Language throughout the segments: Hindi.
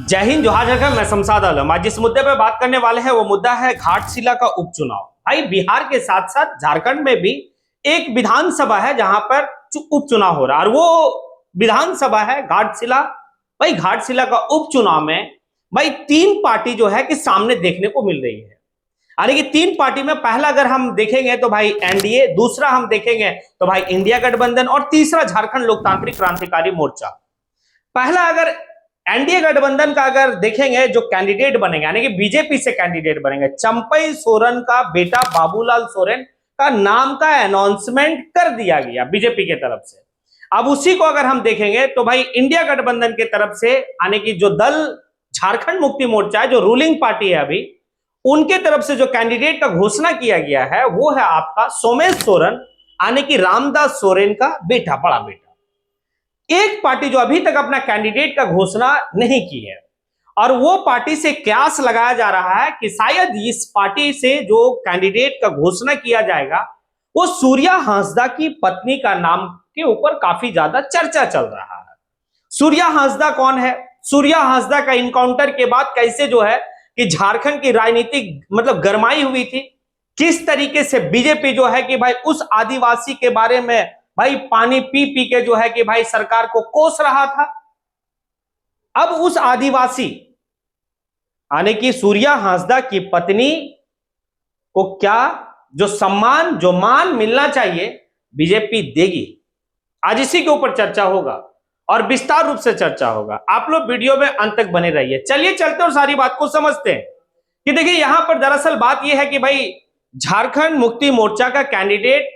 जय हिंद, जोहार झारखंड। मैं शमशाद आलम। आज जिस मुद्दे पे बात करने वाले हैं वो मुद्दा है घाटशिला का उपचुनाव। भाई, बिहार के साथ साथ झारखंड में भी एक विधानसभा है जहां पर उपचुनाव हो रहा है और वो विधानसभा है घाटशिला। भाई, घाटशिला का उपचुनाव में भाई तीन पार्टी जो है कि सामने देखने को मिल रही है। यानी कि तीन पार्टी में पहला अगर हम देखेंगे तो भाई एनडीए, दूसरा हम देखेंगे तो भाई इंडिया गठबंधन और तीसरा झारखंड लोकतांत्रिक क्रांतिकारी मोर्चा। पहला अगर एनडीए गठबंधन का अगर देखेंगे, जो कैंडिडेट बनेंगे यानी कि बीजेपी से कैंडिडेट बनेंगे, चंपई सोरेन का बेटा बाबूलाल सोरेन का नाम का अनाउंसमेंट कर दिया गया बीजेपी के तरफ से। अब उसी को अगर हम देखेंगे तो भाई इंडिया गठबंधन के तरफ से यानी कि जो दल झारखंड मुक्ति मोर्चा है, जो रूलिंग पार्टी है अभी, उनके तरफ से जो कैंडिडेट का घोषणा किया गया है वो है आपका सोमेश सोरेन यानी कि रामदास सोरेन का बेटा, बड़ा बेटा। एक पार्टी जो अभी तक अपना कैंडिडेट का घोषणा नहीं की है और वो पार्टी से कयास लगाया जा रहा है कि शायद इस पार्टी से जो कैंडिडेट का घोषणा किया जाएगा वो सूर्या हांसदा की पत्नी का नाम के ऊपर काफी ज्यादा चर्चा चल रहा है। सूर्या हांसदा कौन है? सूर्या हांसदा का इनकाउंटर के बाद कैसे जो है कि झारखंड की राजनीति मतलब गरमाई हुई थी, किस तरीके से बीजेपी जो है कि भाई उस आदिवासी के बारे में भाई पानी पी पी के जो है कि भाई सरकार को कोस रहा था। अब उस आदिवासी यानी कि सूर्या हांसदा की पत्नी को क्या जो सम्मान, जो मान मिलना चाहिए बीजेपी देगी? आज इसी के ऊपर चर्चा होगा और विस्तार रूप से चर्चा होगा। आप लोग वीडियो में अंत तक बने रहिए। चलिए चलते और सारी बात को समझते हैं कि देखिए यहां पर दरअसल बात यह है कि भाई झारखंड मुक्ति मोर्चा का कैंडिडेट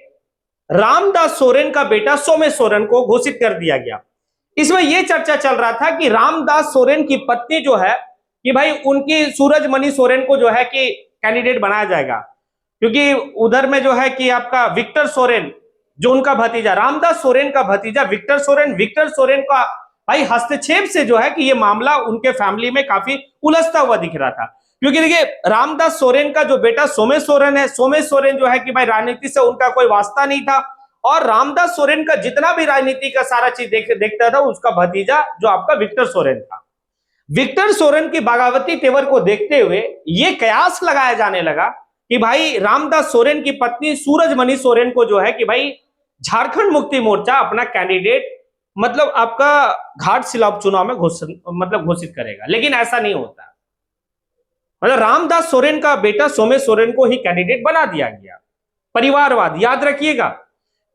रामदास सोरेन का बेटा सोमेश सोरेन को घोषित कर दिया गया। इसमें यह चर्चा चल रहा था कि रामदास सोरेन की पत्नी जो है कि भाई उनकी सूरजमणि सोरेन को जो है कि कैंडिडेट बनाया जाएगा, क्योंकि उधर में जो है कि आपका विक्टर सोरेन, जो उनका भतीजा रामदास सोरेन का भतीजा विक्टर सोरेन का भाई हस्तक्षेप से जो है कि यह मामला उनके फैमिली में काफी उलझता हुआ दिख रहा था। क्योंकि देखिए रामदास सोरेन का जो बेटा सोमेश सोरेन है, सोमेश सोरेन जो है कि भाई राजनीति से उनका कोई वास्ता नहीं था और रामदास सोरेन का जितना भी राजनीति का सारा चीज देखता था उसका भतीजा जो आपका विक्टर सोरेन था। विक्टर सोरेन की बगावती तेवर को देखते हुए यह कयास लगाया जाने लगा कि भाई रामदास सोरेन की पत्नी सूरजमणि सोरेन को जो है कि भाई झारखंड मुक्ति मोर्चा अपना कैंडिडेट मतलब आपका घाटशिला उपचुनाव में घोषित करेगा। लेकिन ऐसा नहीं होता, मतलब रामदास सोरेन का बेटा सोमेश सोरेन को ही कैंडिडेट बना दिया गया। परिवारवाद याद रखिएगा,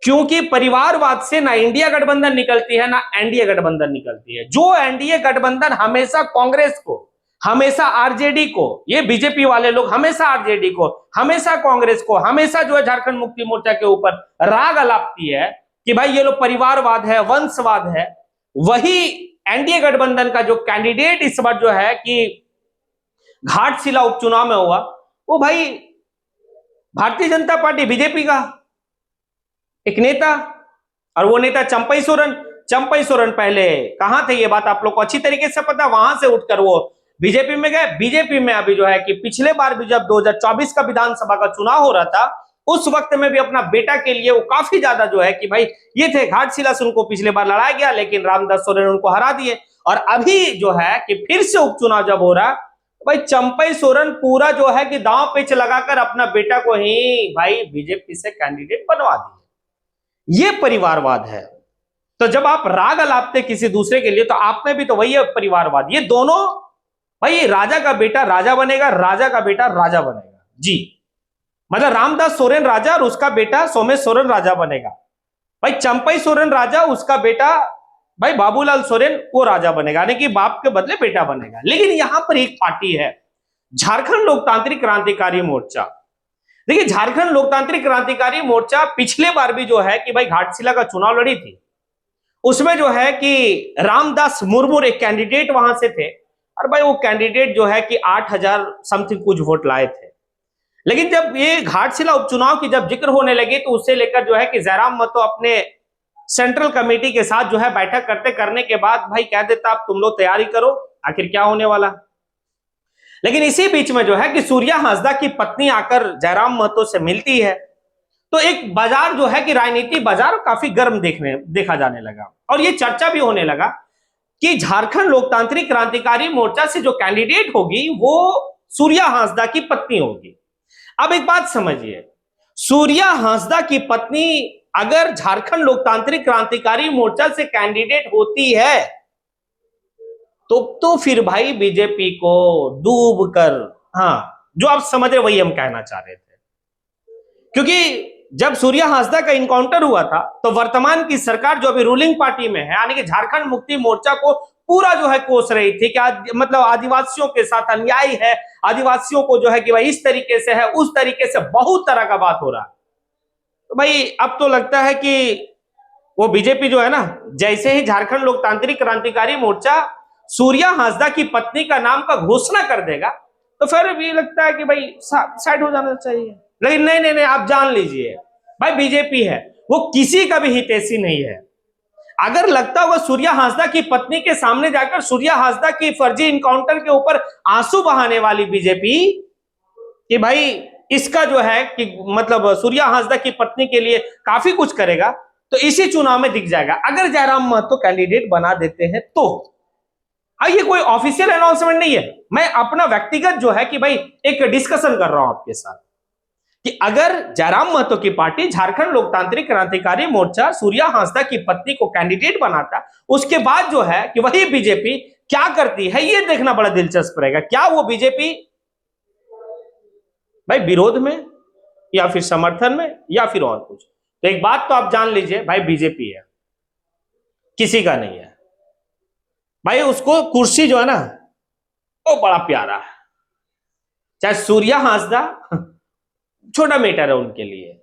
क्योंकि परिवारवाद से ना इंडिया गठबंधन निकलती है ना एनडीए गठबंधन निकलती है। जो एनडीए गठबंधन हमेशा कांग्रेस को, हमेशा आरजेडी को, ये बीजेपी वाले लोग हमेशा आरजेडी को, हमेशा कांग्रेस को, हमेशा जो है झारखंड मुक्ति मोर्चा के ऊपर राग अलापती है कि भाई ये लोग परिवारवाद है, वंशवाद है, वही एनडीए गठबंधन का जो कैंडिडेट इस बार जो है कि घाटशिला उपचुनाव में हुआ वो भाई भारतीय जनता पार्टी बीजेपी का एक नेता, और वो नेता चंपई सोरेन पहले कहां थे ये बात आप लोग को अच्छी तरीके से पता। वहां से उठकर वो बीजेपी में गए। बीजेपी में अभी जो है कि पिछले बार भी जब 2024 का विधानसभा का चुनाव हो रहा था उस वक्त में भी अपना बेटा के लिए वो काफी ज्यादा जो है कि भाई ये थे। घाटशिला से उनको पिछले बार लड़ाया गया लेकिन रामदास सोरेन उनको हरा दिए और अभी जो है कि फिर से उपचुनाव जब हो रहा भाई चंपई सोरेन पूरा जो है कि दांव पेच लगाकर अपना बेटा को ही भाई बीजेपी से कैंडिडेट बनवा दिए। ये परिवारवाद है। तो जब आप राग अलापते किसी दूसरे के लिए तो आप में भी तो वही है परिवारवाद। ये दोनों भाई राजा का बेटा राजा बनेगा, राजा का बेटा राजा बनेगा जी, मतलब रामदास सोरेन राजा और उसका बेटा सोमेश सोरेन राजा बनेगा। भाई चंपई सोरेन राजा, उसका बेटा भाई बाबूलाल सोरेन वो राजा बनेगा, यानी कि बाप के बदले बेटा बनेगा। लेकिन यहां पर एक पार्टी है झारखंड लोकतांत्रिक क्रांतिकारी मोर्चा। देखिए झारखंड लोकतांत्रिक क्रांतिकारी मोर्चा पिछले बार भी जो है कि भाई घाटशिला का चुनाव लड़ी थी। उसमें जो है कि रामदास मुर्मू एक कैंडिडेट वहां से थे और भाई वो कैंडिडेट जो है कि 8,000 समथिंग कुछ वोट लाए थे। लेकिन जब ये घाटशिला उपचुनाव की जब जिक्र होने लगी तो उससे लेकर जो है कि जयराम महतो अपने सेंट्रल कमेटी के साथ जो है बैठक करने के बाद भाई कह देता अब तुम लोग तैयारी करो, आखिर क्या होने वाला। लेकिन इसी बीच में जो है कि सूर्या हांसदा की पत्नी आकर जयराम महतो से मिलती है तो एक बाजार जो है कि राजनीति बाजार काफी गर्म देखा जाने लगा और ये चर्चा भी होने लगा कि झारखंड लोकतांत्रिक क्रांतिकारी मोर्चा से जो कैंडिडेट होगी वो सूर्या हांसदा की पत्नी होगी। अब एक बात समझिए, सूर्या हांसदा की पत्नी अगर झारखंड लोकतांत्रिक क्रांतिकारी मोर्चा से कैंडिडेट होती है तो फिर भाई बीजेपी को डूब कर, हाँ जो आप समझ रहे वही हम कहना चाह रहे थे। क्योंकि जब सूर्या हांसदा का इनकाउंटर हुआ था तो वर्तमान की सरकार जो अभी रूलिंग पार्टी में है, यानी कि झारखंड मुक्ति मोर्चा को पूरा जो है कोस रही थी कि मतलब आदिवासियों के साथ अन्याय है, आदिवासियों को जो है कि भाई इस तरीके से है, उस तरीके से बहुत तरह का बात हो रहा है। तो भाई अब तो लगता है कि वो बीजेपी जो है ना, जैसे ही झारखंड लोकतांत्रिक क्रांतिकारी मोर्चा सूर्या हांसदा की पत्नी का नाम का घोषणा कर देगा तो फिर भी लगता है कि भाई साइड हो जाना चाहिए। लेकिन नहीं नहीं नहीं, आप जान लीजिए भाई बीजेपी है वो किसी का भी हितैषी नहीं है। अगर लगता होगा सूर्या हांसदा की पत्नी के सामने जाकर सूर्या हांसदा की फर्जी इनकाउंटर के ऊपर आंसू बहाने वाली बीजेपी कि भाई इसका जो है कि मतलब सूर्या हांसदा की पत्नी के लिए काफी कुछ करेगा, तो इसी चुनाव में दिख जाएगा अगर जयराम महतो कैंडिडेट बना देते हैं तो। ये कोई ऑफिशियल अनाउंसमेंट नहीं है, मैं अपना व्यक्तिगत जो है कि भाई एक डिस्कशन कर रहा हूं आपके साथ कि अगर जयराम महतो की पार्टी झारखंड लोकतांत्रिक क्रांतिकारी मोर्चा सूर्या हांसदा की पत्नी को कैंडिडेट बनाता, उसके बाद जो है कि वही बीजेपी क्या करती है ये देखना बड़ा दिलचस्प रहेगा। क्या वो बीजेपी भाई विरोध में या फिर समर्थन में या फिर और कुछ। तो एक बात तो आप जान लीजिए भाई बीजेपी है, किसी का नहीं है भाई। उसको कुर्सी जो है ना वो बड़ा प्यारा है, चाहे सूर्या हांसदा छोटा मैटर है उनके लिए।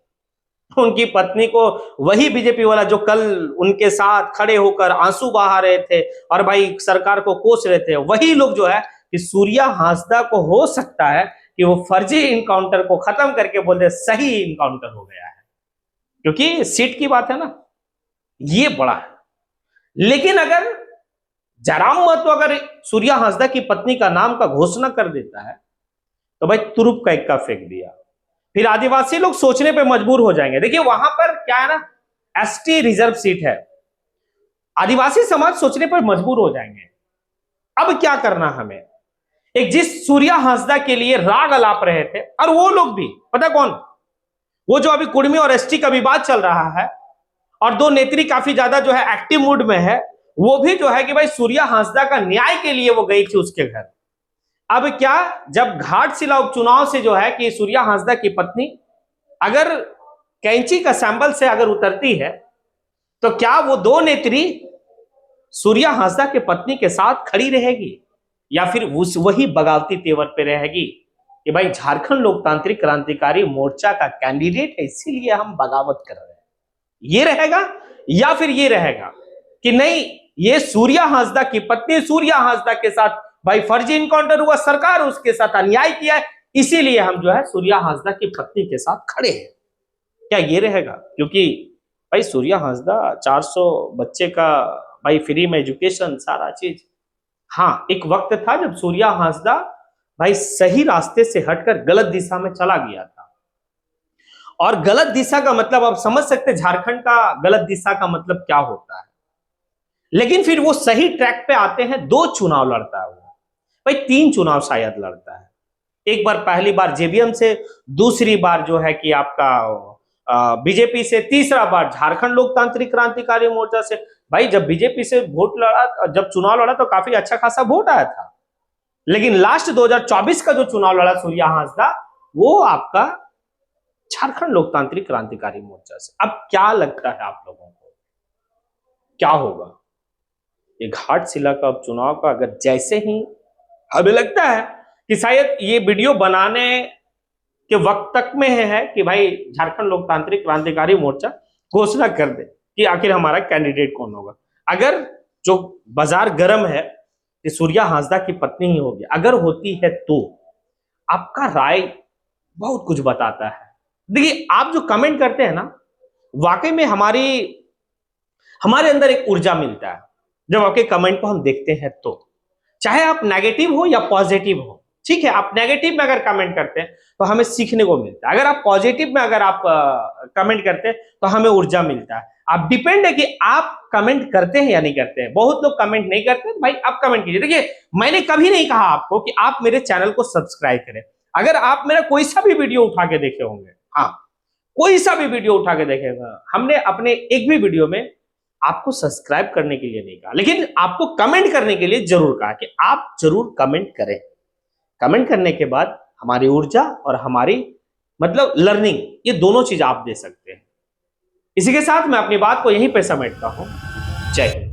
उनकी पत्नी को वही बीजेपी वाला जो कल उनके साथ खड़े होकर आंसू बहा रहे थे और भाई सरकार को कोस रहे थे, वही लोग जो है कि सूर्या हांसदा को हो सकता है कि वो फर्जी इनकाउंटर को खत्म करके बोल दे सही इनकाउंटर हो गया है, क्योंकि सीट की बात है ना, ये बड़ा है। लेकिन अगर जयराम महतो अगर सूर्या हांसदा की पत्नी का नाम का घोषणा कर देता है तो भाई तुरुप का इक्का फेंक दिया, फिर आदिवासी लोग सोचने पे मजबूर हो जाएंगे। देखिए वहां पर क्या है ना, एसटी रिजर्व सीट है, आदिवासी समाज सोचने पर मजबूर हो जाएंगे अब क्या करना हमें। एक जिस सूर्या हांसदा के लिए राग अलाप रहे थे, और वो लोग भी पता कौन, वो जो अभी कुर्मी और एसटी का विवाद चल रहा है और दो नेत्री काफी ज्यादा जो है एक्टिव मूड में है, वो भी जो है कि भाई सूर्या हांसदा का न्याय के लिए वो गई थी उसके घर। अब क्या, जब घाटशिला उपचुनाव से जो है कि सूर्या हांसदा की पत्नी अगर कैंची का सैंपल से अगर उतरती है तो क्या वो दो नेत्री सूर्या हांसदा के पत्नी के साथ खड़ी रहेगी या फिर उस वही बगावती तेवर पे रहेगी कि भाई झारखंड लोकतांत्रिक क्रांतिकारी मोर्चा का कैंडिडेट है इसीलिए हम बगावत कर रहे हैं, ये रहेगा। या फिर ये रहेगा कि नहीं, ये सूर्या हांसदा की पत्नी सूर्या हांसदा के साथ भाई फर्जी इनकाउंटर हुआ, सरकार उसके साथ अन्याय किया है, इसीलिए हम जो है सूर्या हांसदा की पत्नी के साथ खड़े हैं, क्या ये रहेगा? क्योंकि भाई सूर्या हांसदा 400 बच्चे का भाई फ्री में एजुकेशन सारा चीज। हाँ, एक वक्त था जब सूर्या हांसदा भाई सही रास्ते से हटकर गलत दिशा में चला गया था, और गलत दिशा का मतलब आप समझ सकते झारखंड का गलत दिशा का मतलब क्या होता है। लेकिन फिर वो सही ट्रैक पे आते हैं, 2 चुनाव लड़ता है वो, भाई 3 चुनाव शायद लड़ता है। एक बार पहली बार जेबीएम से, दूसरी बार जो है कि आपका बीजेपी से, तीसरा बार झारखंड लोकतांत्रिक क्रांतिकारी मोर्चा से। भाई जब बीजेपी से वोट लड़ा, जब चुनाव लड़ा तो काफी अच्छा खासा वोट आया था, लेकिन लास्ट 2024 का जो चुनाव लड़ा सूर्या हांसदा, वो आपका झारखंड लोकतांत्रिक क्रांतिकारी मोर्चा से। अब क्या लगता है आप लोगों को क्या होगा ये घाटशिला का उपचुनाव का? अगर जैसे ही हमें लगता है कि शायद ये वीडियो बनाने के वक्त तक में है कि भाई झारखंड लोकतांत्रिक क्रांतिकारी मोर्चा घोषणा कर दे कि आखिर हमारा कैंडिडेट कौन होगा। अगर जो बाजार गर्म है कि सूर्या हांसदा की पत्नी ही होगी, अगर होती है तो आपका राय बहुत कुछ बताता है। देखिए आप जो कमेंट करते हैं ना, वाकई में हमारे अंदर एक ऊर्जा मिलता है जब आपके कमेंट को हम देखते हैं। तो चाहे आप नेगेटिव हो या पॉजिटिव हो, ठीक है, आप नेगेटिव में अगर कमेंट करते हैं तो हमें सीखने को मिलता है, अगर आप पॉजिटिव में अगर आप कमेंट करते हैं तो हमें ऊर्जा मिलता है। अब डिपेंड है कि आप कमेंट करते हैं या नहीं करते हैं। बहुत लोग कमेंट नहीं करते, तो भाई आप कमेंट कीजिए। देखिए, मैंने कभी नहीं कहा आपको कि आप मेरे चैनल को सब्सक्राइब करें। अगर आप मेरा कोई सा भी वीडियो उठा के देखे होंगे, हाँ, कोई सा भी वीडियो उठा के देखेगा, हमने अपने एक भी वीडियो में आपको सब्सक्राइब करने के लिए नहीं कहा, लेकिन आपको कमेंट करने के लिए जरूर कहा कि आप जरूर कमेंट करें। कमेंट करने के बाद हमारी ऊर्जा और हमारी मतलब लर्निंग, ये दोनों चीज आप दे सकते हैं। इसी के साथ मैं अपनी बात को यहीं पे समेटता हूं। जय हिंद।